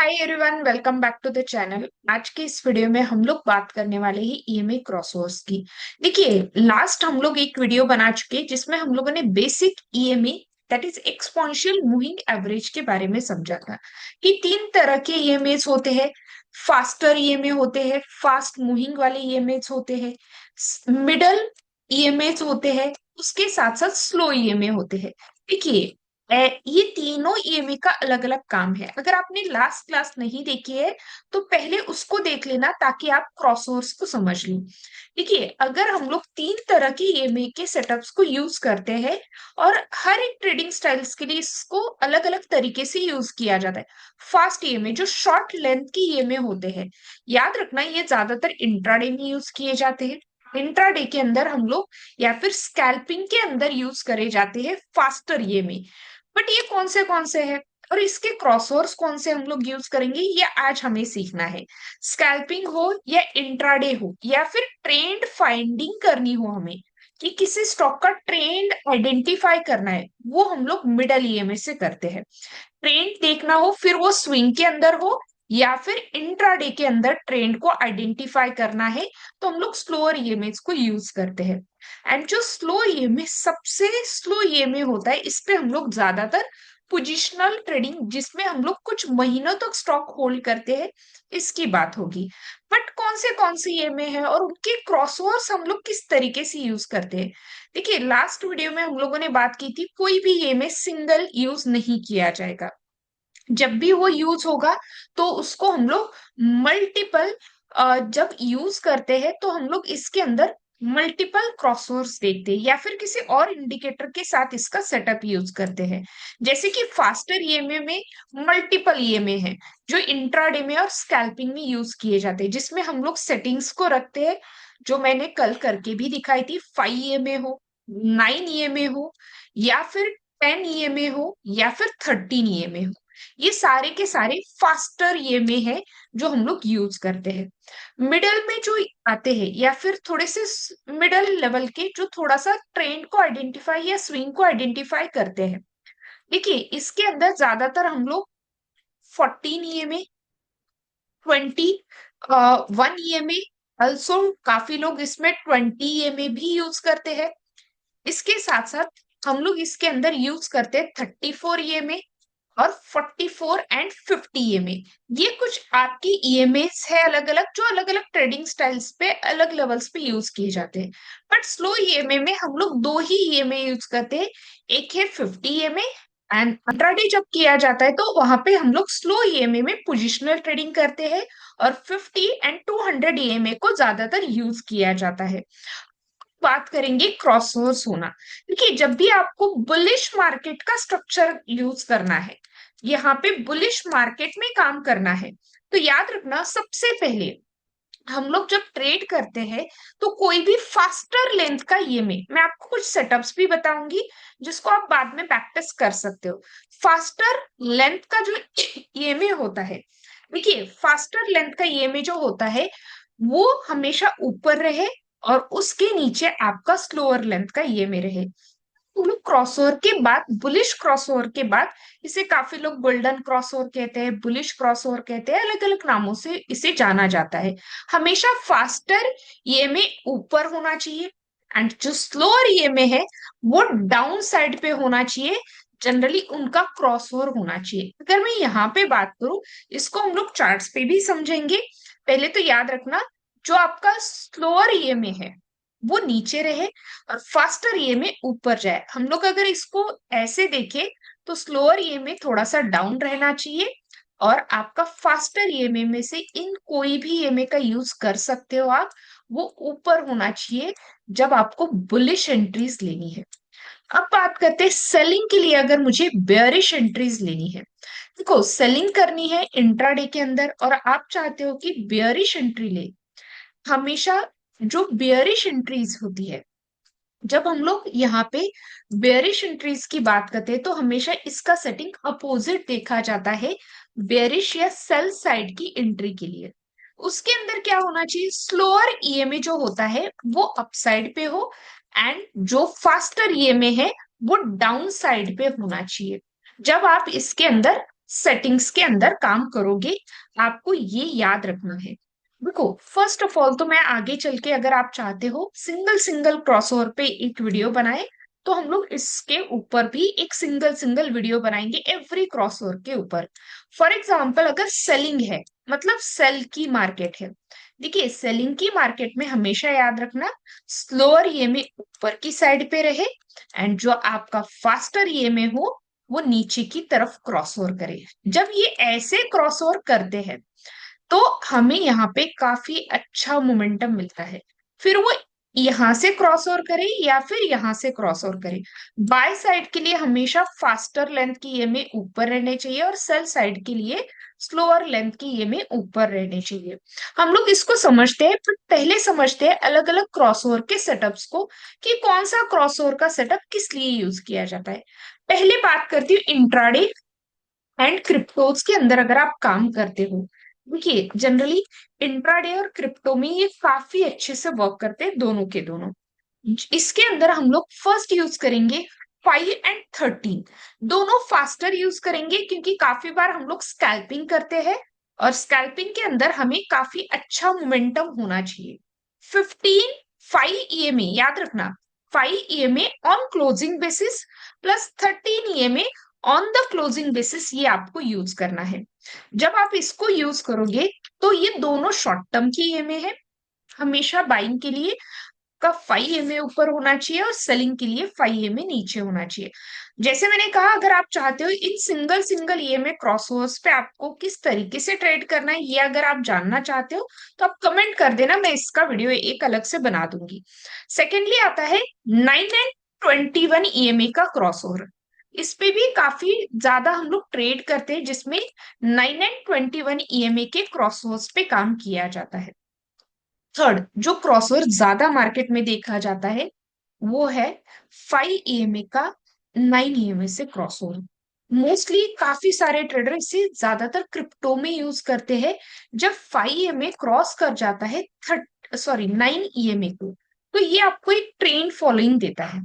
Hi everyone, welcome back to the channel. आज के इस वीडियो में हम लोग बात करने वाले हैं ईएमए क्रॉसओवर्स की। देखिए, लास्ट हम लोग एक वीडियो बना चुके हैं जिसमें हम लोगों ने basic EMA that is exponential moving average के बारे में समझा था कि तीन तरह के ईएमए होते हैं। फास्टर ईएमए होते हैं, फास्ट मूविंग वाले ईएमए होते हैं, मिडल ईएमए होते हैं, उसके साथ साथ स्लो ईएमए होते हैं। देखिए, ये तीनों ईएमए का अलग अलग काम है। अगर आपने लास्ट क्लास नहीं देखी है तो पहले उसको देख लेना ताकि आप क्रॉसओवर्स को समझ लें। देखिए, अगर हम लोग तीन तरह के ईएमए के सेटअप्स को यूज करते हैं और हर एक ट्रेडिंग स्टाइल्स के लिए इसको अलग अलग तरीके से यूज किया जाता है। फास्ट ईएमए जो शॉर्ट लेंथ के ईएमए होते हैं, याद रखना ये ज्यादातर इंट्राडे में यूज किए जाते हैं। इंट्राडे के अंदर हम लोग या फिर स्कैल्पिंग के अंदर यूज करे जाते हैं फास्टर ईएमए। बट ये कौन से हैं और इसके क्रॉसओवर्स कौन से हम लोग यूज करेंगे, ये आज हमें सीखना है। स्कैल्पिंग हो या इंट्राडे हो या फिर ट्रेंड फाइंडिंग करनी हो हमें कि किसी स्टॉक का ट्रेंड आइडेंटिफाई करना है, वो हम लोग मिडल ईएमए से करते हैं। ट्रेंड देखना हो फिर वो स्विंग के अंदर हो या फिर इंट्राडे के अंदर ट्रेंड को आइडेंटिफाई करना है, तो हम लोग स्लोअर ईएमएस को यूज करते हैं। एंड जो स्लो ईएमए सबसे स्लो ईएमए होता है, इस पे हम लोग ज्यादातर पोजिशनल ट्रेडिंग जिसमें हम लोग कुछ महीनों तक स्टॉक होल्ड करते हैं, इसकी बात होगी। बट कौन से ईएमए है और उनके क्रॉसओवर्स हम लोग किस तरीके से यूज करते हैं। देखिए, लास्ट वीडियो में हम लोगों ने बात की थी कोई भी ईएमए सिंगल यूज नहीं किया जाएगा। जब भी वो यूज होगा तो उसको हम लोग मल्टीपल, जब यूज करते हैं तो हम लोग इसके अंदर मल्टीपल क्रॉसओवर्स देखते हैं या फिर किसी और इंडिकेटर के साथ इसका सेटअप यूज करते हैं। जैसे कि फास्टर ईएमए में मल्टीपल ईएमए है जो इंट्राडे में और स्कैल्पिंग में यूज किए जाते हैं, जिसमें हम लोग सेटिंग्स को रखते हैं जो मैंने कल करके भी दिखाई थी। 5 ईएमए हो, 9 ईएमए हो या फिर 10 ईएमए हो या फिर 13 ईएमए हो, ये सारे के सारे फास्टर ईएमए है जो हम लोग यूज करते हैं। मिडल में जो आते हैं या फिर थोड़े से मिडल लेवल के जो थोड़ा सा ट्रेंड को आइडेंटिफाई या स्विंग को आइडेंटिफाई करते हैं। देखिए, इसके अंदर ज्यादातर हम लोग 14 ईएमए, 21 ईएमए, ऑल्सो काफी लोग इसमें 20 ईएमए भी यूज करते हैं। इसके साथ साथ हम लोग इसके अंदर यूज करते हैं 34 ईएमए और 44 एंड 50 ईएमए। ये कुछ आपके ईएमएस है अलग अलग, जो अलग अलग ट्रेडिंग स्टाइल्स पे अलग लेवल्स पे यूज किए जाते हैं। बट स्लो ईएमए में हम लोग दो ही ईएमए यूज करते हैं। एक है 50 ईएमए, एंड इंट्राडे जब किया जाता है तो वहां पे हम लोग स्लो ईएमए में पोजिशनल ट्रेडिंग करते हैं और 50 एंड 200 ईएमए को ज्यादातर यूज किया जाता है। बात करेंगे क्रॉसओवर्स होना। देखिए, जब भी आपको बुलिश मार्केट का स्ट्रक्चर यूज करना है, यहाँ पे बुलिश मार्केट में काम करना है, तो याद रखना सबसे पहले हम लोग जब ट्रेड करते हैं तो कोई भी फास्टर लेंथ का ईएमए, मैं आपको कुछ सेटअप्स भी बताऊंगी जिसको आप बाद में प्रैक्टिस कर सकते हो। फास्टर लेंथ का जो ईएमए होता है, देखिए फास्टर लेंथ का ईएमए जो होता है वो हमेशा ऊपर रहे और उसके नीचे आपका स्लोअर लेंथ का ईएमए रहे। क्रॉसओवर के बाद, बुलिश क्रॉसओवर के बाद, इसे काफी लोग गोल्डन क्रॉसओवर कहते हैं, बुलिश क्रॉसओवर कहते हैं, अलग अलग नामों से इसे जाना जाता है। हमेशा फास्टर ईएमए ऊपर होना चाहिए एंड जो स्लोअर ईएमए है वो डाउन साइड पे होना चाहिए। जनरली उनका क्रॉसओवर होना चाहिए। अगर मैं यहाँ पे बात करूं, इसको हम लोग चार्ट्स पे भी समझेंगे। पहले तो याद रखना, जो आपका स्लोअर ईएमए है वो नीचे रहे और फास्टर ईएमए ऊपर जाए। हम लोग अगर इसको ऐसे देखें तो स्लोअर ईएमए थोड़ा सा डाउन रहना चाहिए और आपका फास्टर ईएमए में से इन कोई भी ईएमए का यूज कर सकते हो आप, वो ऊपर होना चाहिए जब आपको बुलिश एंट्रीज लेनी है। अब बात करते हैं सेलिंग के लिए, अगर मुझे बेयरिश एंट्रीज लेनी है। देखो, सेलिंग करनी है इंट्राडे के अंदर और आप चाहते हो कि बेयरिश एंट्री ले, हमेशा जो बेयरिश एंट्रीज होती है, जब हम लोग यहाँ पे बेयरिश एंट्रीज की बात करते हैं तो हमेशा इसका सेटिंग अपोजिट देखा जाता है बेयरिश या सेल साइड की एंट्री के लिए। उसके अंदर क्या होना चाहिए, स्लोअर ईएमए जो होता है वो अपसाइड पे हो एंड जो फास्टर ईएमए है वो डाउन साइड पे होना चाहिए। जब आप इसके अंदर सेटिंग्स के अंदर काम करोगे, आपको ये याद रखना है। देखो, फर्स्ट ऑफ ऑल तो मैं आगे चल के, अगर आप चाहते हो सिंगल सिंगल क्रॉसओवर पे एक वीडियो बनाए, तो हम लोग इसके ऊपर भी एक सिंगल सिंगल वीडियो बनाएंगे एवरी क्रॉसओवर के ऊपर। फॉर एग्जाम्पल, अगर सेलिंग है, मतलब सेल की मार्केट है, देखिए सेलिंग की मार्केट में हमेशा याद रखना, स्लोअर ईएमए ऊपर की साइड पे रहे, एंड जो आपका फास्टर ईएमए हो वो नीचे की तरफ क्रॉसओवर करे। जब ये ऐसे क्रॉसओवर करते हैं तो हमें यहाँ पे काफी अच्छा मोमेंटम मिलता है। फिर वो यहां से क्रॉस ओवर करे या फिर यहाँ से क्रॉस ओवर करे, बाय साइड के लिए हमेशा फास्टर लेंथ की ईएमए ऊपर रहने चाहिए और सेल साइड के लिए स्लोअर लेंथ की ईएमए ऊपर रहने चाहिए। हम लोग इसको समझते हैं, पर पहले समझते हैं अलग अलग क्रॉसओवर के सेटअप्स को, कि कौन सा क्रॉसओवर का सेटअप किस लिए यूज किया जाता है। पहले बात करती हूँ इंट्राडे एंड क्रिप्टोज के अंदर अगर आप काम करते हो। देखिए जनरली इंट्राडे और क्रिप्टो में ये काफी अच्छे से वर्क करते हैं, दोनों के दोनों। इसके अंदर हम लोग फर्स्ट यूज करेंगे 5 और 13, दोनों फास्टर यूज करेंगे, क्योंकि काफी बार हम लोग स्कैल्पिंग करते हैं और स्कैल्पिंग के अंदर हमें काफी अच्छा मोमेंटम होना चाहिए। 15 5 EMA याद रखना, 5 EMA on closing basis plus 13 EMA on the closing basis, ये आपको यूज करना है। जब आप इसको यूज करोगे तो ये दोनों शॉर्ट टर्म की ईएमए है, हमेशा बाइंग के लिए का 5 EMA ऊपर होना चाहिए और सेलिंग के लिए 5 EMA नीचे होना चाहिए। जैसे मैंने कहा, अगर आप चाहते हो in single single EMA crossovers पे आपको किस तरीके से ट्रेड करना है, ये अगर आप जानना चाहते हो तो आप कमेंट कर देना, मैं इसका वीडियो एक अलग से बना दूंगी। सेकेंडली आता है 9 and 21 EMA का क्रॉसओवर। इस पे भी काफी ज्यादा हम लोग ट्रेड करते हैं, जिसमें 9 and 21 EMA के क्रॉसओवर्स पे काम किया जाता है। थर्ड जो क्रॉसओवर ज्यादा मार्केट में देखा जाता है वो है 5 EMA का 9 EMA से क्रॉसओवर। मोस्टली काफी सारे ट्रेडर इसे ज्यादातर क्रिप्टो में यूज करते हैं। जब 5 EMA क्रॉस कर जाता है 9 EMA को, तो ये आपको एक ट्रेंड फॉलोइंग देता है।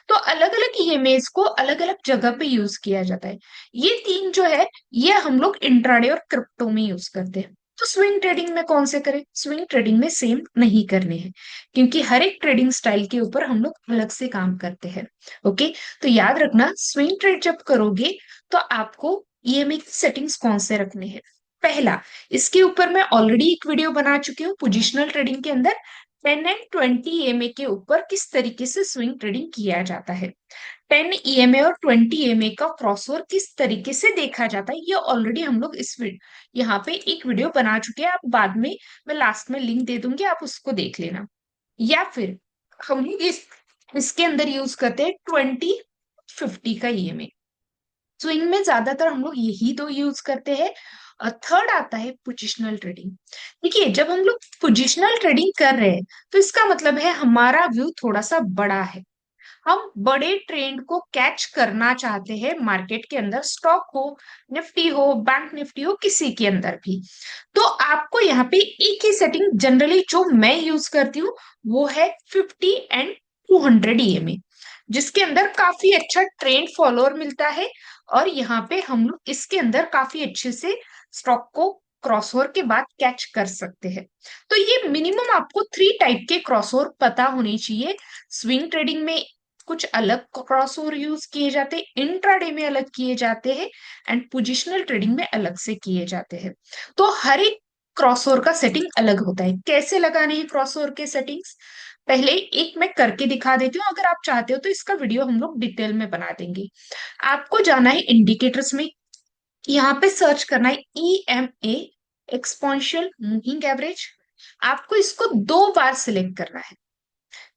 तो अलग अलग ईएमएस को अलग अलग जगह पे यूज किया जाता है। ये तीन जो है, ये हम लोग इंट्राडे और क्रिप्टो में यूज करते हैं। तो स्विंग ट्रेडिंग में कौन से करें? स्विंग ट्रेडिंग में सेम नहीं करने हैं, क्योंकि हर एक ट्रेडिंग स्टाइल के ऊपर हम लोग अलग से काम करते हैं। ओके, तो याद रखना, स्विंग ट्रेड जब करोगे तो आपको ईएमए की सेटिंग्स कौन से रखने हैं। पहला, इसके ऊपर मैं ऑलरेडी एक वीडियो बना चुकी हूँ पोजिशनल ट्रेडिंग के अंदर, 10 and 20 EMA के ऊपर किस तरीके से स्विंग ट्रेडिंग किया जाता है। 10 EMA और 20 EMA का क्रॉसओवर किस तरीके से देखा जाता है, ये ऑलरेडी हम लोग यहाँ पे एक वीडियो बना चुके हैं। आप बाद में, मैं लास्ट में लिंक दे दूंगी, आप उसको देख लेना। या फिर हम लोग इसके अंदर यूज करते हैं 20 50 का ईएमए। स्विंग में ज्यादातर हम लोग यही दो यूज करते हैं। और थर्ड आता है पोजिशनल ट्रेडिंग। देखिए, जब हम लोग पोजिशनल ट्रेडिंग कर रहे हैं तो इसका मतलब है हमारा व्यू थोड़ा सा बड़ा है, हम बड़े ट्रेंड को कैच करना चाहते हैं मार्केट के अंदर, स्टॉक हो, निफ्टी हो, बैंक निफ्टी हो, किसी के अंदर भी। तो आपको यहाँ पे एक ही सेटिंग जनरली जो मैं यूज करती हूँ वो है 50 and 200 EMA, जिसके अंदर काफी अच्छा ट्रेंड फॉलोअर मिलता है। और यहाँ पे हम लोग इसके अंदर काफी अच्छे से स्टॉक को क्रॉसओवर के बाद कैच कर सकते हैं। तो ये मिनिमम आपको 3 टाइप के क्रॉसओवर पता होने चाहिए। स्विंग ट्रेडिंग में कुछ अलग क्रॉसओवर यूज किए जाते हैं, इंट्राडे में अलग किए जाते हैं, एंड पोजिशनल ट्रेडिंग में अलग से किए जाते हैं। तो हर एक क्रॉसओवर का सेटिंग अलग होता है। कैसे लगाने हैं क्रॉसओवर के सेटिंग्स, पहले एक मैं करके दिखा देती हूँ, अगर आप चाहते हो तो इसका वीडियो हम लोग डिटेल में बना देंगे। आपको जाना है इंडिकेटर्स में, यहाँ पे सर्च करना है EMA, एक्सपोनेंशियल मूविंग एवरेज। आपको इसको 2 बार सिलेक्ट करना है,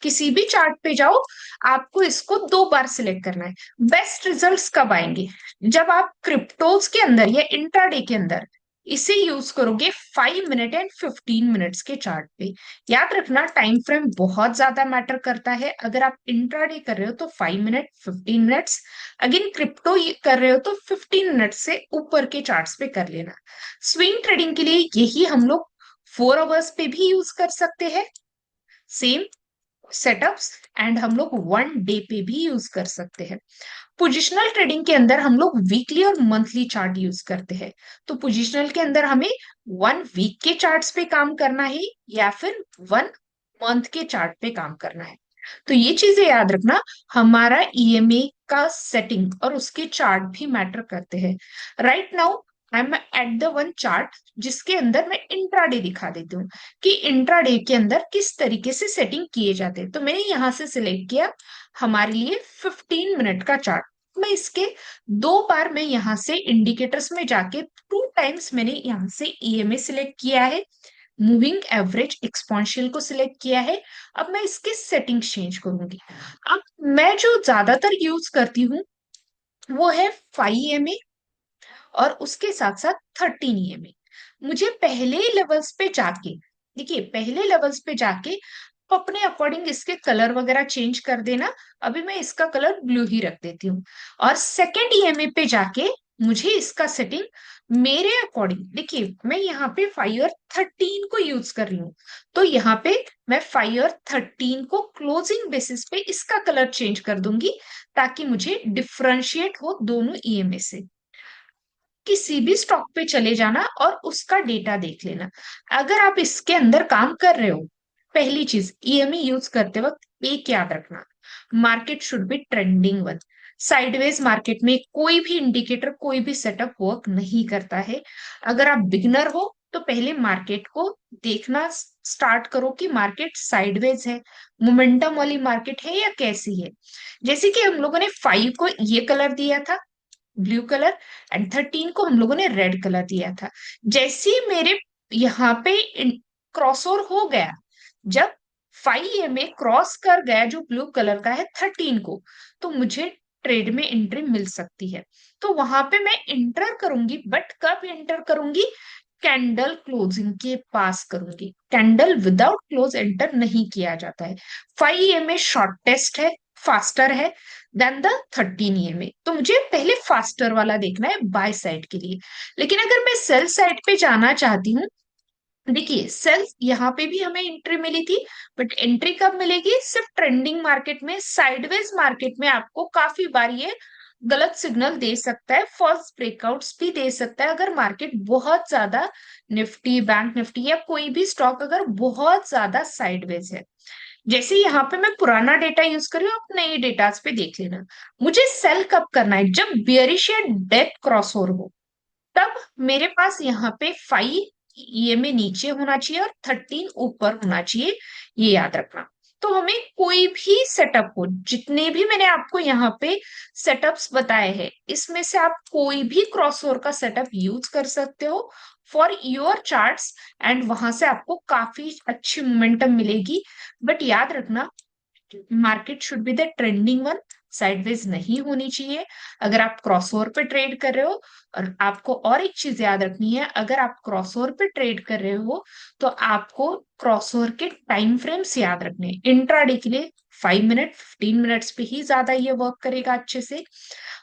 किसी भी चार्ट पे जाओ, आपको इसको 2 बार सिलेक्ट करना है। बेस्ट रिजल्ट्स कब आएंगे? जब आप क्रिप्टोज के अंदर या इंट्राडे के अंदर इसे यूज करोगे 5 मिनट एंड 15 मिनट्स के चार्ट पे। याद रखना, टाइम फ्रेम बहुत ज्यादा मैटर करता है। अगर आप इंट्राडे कर रहे हो तो 5 मिनट 15 मिनट्स, अगेन क्रिप्टो कर रहे हो तो 15 मिनट से ऊपर के चार्ट्स पे कर लेना। स्विंग ट्रेडिंग के लिए यही हम लोग 4 आवर्स पे भी यूज कर सकते हैं, सेम सेटअप्स एंड हम लोग वन डे पे भी यूज कर सकते हैं। पोजिशनल ट्रेडिंग के अंदर हम लोग वीकली और मंथली चार्ट यूज करते हैं। तो पोजिशनल के अंदर हमें 1 वीक के चार्ट्स पे काम करना है या फिर 1 मंथ के चार्ट पे काम करना है। तो ये चीजें याद रखना, हमारा ईएमए का सेटिंग और उसके चार्ट भी मैटर करते हैं। Right now I am at the one chart जिसके अंदर मैं इंट्राडे दिखा देती हूँ कि इंट्राडे के अंदर किस तरीके से सेटिंग किए जाते हैं। तो मैंने यहां से सिलेक्ट किया हमारे लिए 15 मिनट का चार्ट। मैं इसके 2 बार मैं यहाँ से इंडिकेटर्स में जाके 2 टाइम्स मैंने यहाँ से ईएमए सिलेक्ट किया है, मूविंग एवरेज एक्सपोनेंशियल को सिलेक्ट किया है। अब मैं इसके सेटिंग्स चेंज करूंगी। अब मैं जो ज्यादातर यूज करती हूँ वो है 5 ईएमए और उसके साथ साथ 13 ईएमए। मुझे पहले लेवल्स पे जाके, देखिए पहले लेवल्स पे जाके अपने अकॉर्डिंग इसके कलर वगैरह चेंज कर देना। अभी मैं इसका कलर ब्लू ही रख देती हूँ। और सेकेंड ईएमए पे जाके मुझे इसका सेटिंग मेरे अकॉर्डिंग, देखिए मैं यहाँ पे 5 और 13 को यूज कर रही हूँ। तो यहाँ पे मैं 5 और 13 को क्लोजिंग बेसिस पे इसका कलर चेंज कर दूंगी ताकि मुझे डिफ्रेंशिएट हो दोनों ईएमए से। किसी भी स्टॉक पे चले जाना और उसका डेटा देख लेना। अगर आप इसके अंदर काम कर रहे हो, पहली चीज ईएमई यूज करते वक्त एक याद रखना, market should be trending one. Sideways market में कोई भी इंडिकेटर, कोई भी सेटअप वर्क नहीं करता है। अगर आप बिगनर हो तो पहले मार्केट को देखना स्टार्ट करो कि मार्केट साइडवेज है, मोमेंटम वाली मार्केट है या कैसी है। जैसे कि हम लोगों ने 5 को ये कलर दिया था, ब्लू कलर, एंड 13 को हम लोगों ने रेड कलर दिया था। जैसे ही मेरे यहाँ पे क्रॉसओवर हो गया, जब 5 में क्रॉस कर गया जो ब्लू कलर का है 13 को, तो मुझे ट्रेड में एंट्री मिल सकती है। तो वहां पे मैं इंटर करूंगी, बट कब इंटर करूंगी? कैंडल क्लोजिंग के पास करूंगी। कैंडल विदाउट क्लोज एंटर नहीं किया जाता है। 5 शॉर्टेस्ट है, फास्टर है देन द 13 तो मुझे पहले फास्टर वाला देखना है बाय साइड के लिए। लेकिन अगर मैं सेल साइड पे जाना चाहती हूँ, देखिए सेल यहाँ पे भी हमें एंट्री मिली थी, बट एंट्री कब मिलेगी? सिर्फ ट्रेंडिंग मार्केट में। साइडवेज मार्केट में आपको काफी बार ये गलत सिग्नल दे सकता है, फॉल्स ब्रेकआउट्स भी दे सकता है अगर मार्केट बहुत ज्यादा, निफ्टी, बैंक निफ्टी या कोई भी स्टॉक अगर बहुत ज्यादा साइडवेज है। जैसे यहाँ पे मैं पुराना डेटा यूज कर रही हूँ, आप नए डेटा पे देख लेना। मुझे सेल कब करना है? जब बियरिश या डेथ क्रॉस ओवर हो, तब मेरे पास यहाँ पे 5 ईएमए नीचे होना चाहिए और 13 ऊपर होना चाहिए, ये याद रखना। तो हमें कोई भी सेटअप हो, जितने भी मैंने आपको यहाँ पे सेटअप्स बताए हैं, इसमें से आप कोई भी क्रॉसओवर का सेटअप यूज कर सकते हो फॉर योर चार्ट्स, एंड वहां से आपको काफी अच्छी मोमेंटम मिलेगी। बट याद रखना, market should be the trending one, sideways नहीं होनी चाहिए अगर आप क्रॉसओवर पे ट्रेड कर रहे हो। और आपको और एक चीज याद रखनी है, अगर आप क्रॉसओवर पे ट्रेड कर रहे हो तो आपको क्रॉसओवर के टाइम फ्रेम्स याद रखने हैं। इंट्राडे के लिए 5 मिनट, 15 मिनट्स पे ही ज्यादा ये वर्क करेगा अच्छे से।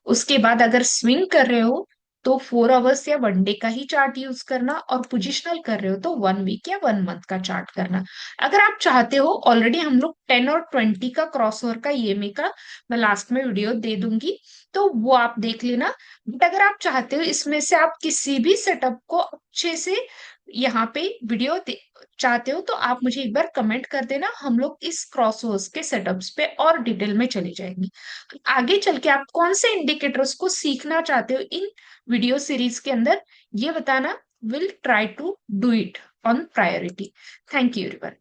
उसके बाद अगर स्विंग कर रहे हो तो 4 आवर्स या 1 डे का ही चार्ट यूज करना, और पोजिशनल कर रहे हो तो 1 वीक या 1 मंथ का चार्ट करना। अगर आप चाहते हो, ऑलरेडी हम लोग 10 और 20 का क्रॉसओवर का ईएमए का मैं लास्ट में वीडियो दे दूंगी, तो वो आप देख लेना। बट अगर आप चाहते हो इसमें से आप किसी भी सेटअप को अच्छे से यहाँ पे वीडियो चाहते हो, तो आप मुझे एक बार कमेंट कर देना, हम लोग इस क्रॉसओवर्स के सेटअप्स पे और डिटेल में चले जाएंगे। आगे चल के आप कौन से इंडिकेटर्स को सीखना चाहते हो इन वीडियो सीरीज के अंदर, ये बताना। Will try to do it on priority. Thank you everyone.